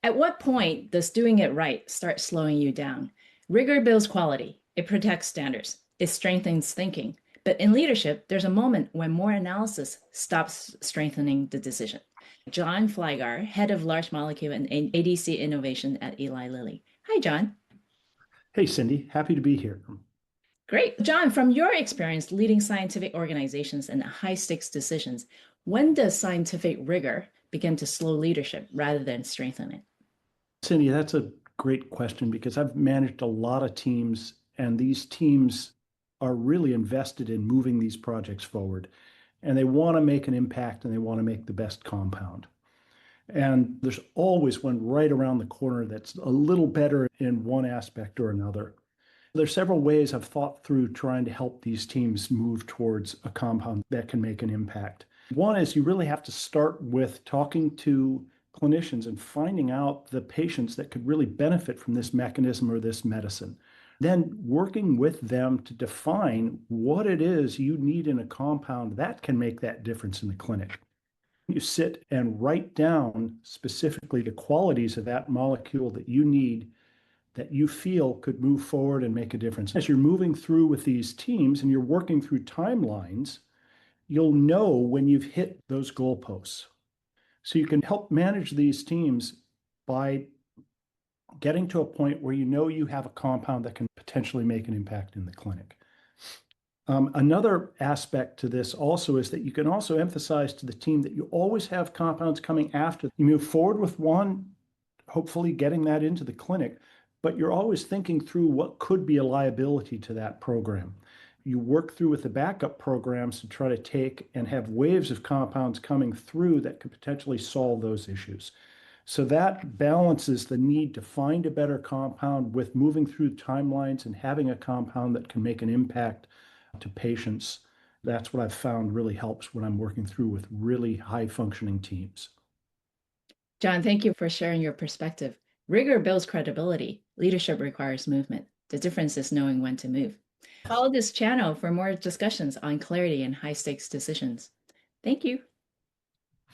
At what point does doing it right start slowing you down? Rigor builds quality, it protects standards, it strengthens thinking. But in leadership, there's a moment when more analysis stops strengthening the decision. John Flygare, head of large molecule and ADC innovation at Eli Lilly. Hi, John. Hey, Cindy, happy to be here. Great. John, from your experience leading scientific organizations and high stakes decisions, when does scientific rigor begin to slow leadership rather than strengthen it? Cindy, that's a great question because I've managed a lot of teams, and these teams are really invested in moving these projects forward, and they want to make an impact and they want to make the best compound. And there's always one right around the corner that's a little better in one aspect or another. There's several ways I've thought through trying to help these teams move towards a compound that can make an impact. One is you really have to start with talking to clinicians and finding out the patients that could really benefit from this mechanism or this medicine. Then working with them to define what it is you need in a compound that can make that difference in the clinic. You sit and write down specifically the qualities of that molecule that you need that you feel could move forward and make a difference. As you're moving through with these teams and you're working through timelines, you'll know when you've hit those goalposts. So you can help manage these teams by getting to a point where you know you have a compound that can potentially make an impact in the clinic. Another aspect to this also is that you can also emphasize to the team that you always have compounds coming after. You move forward with one, hopefully getting that into the clinic, but you're always thinking through what could be a liability to that program. You work through with the backup programs to try to take and have waves of compounds coming through that could potentially solve those issues. So that balances the need to find a better compound with moving through timelines and having a compound that can make an impact to patients. That's what I've found really helps when I'm working through with really high functioning teams. John, thank you for sharing your perspective. Rigor builds credibility. Leadership requires movement. The difference is knowing when to move. Follow this channel for more discussions on clarity and high stakes decisions. Thank you.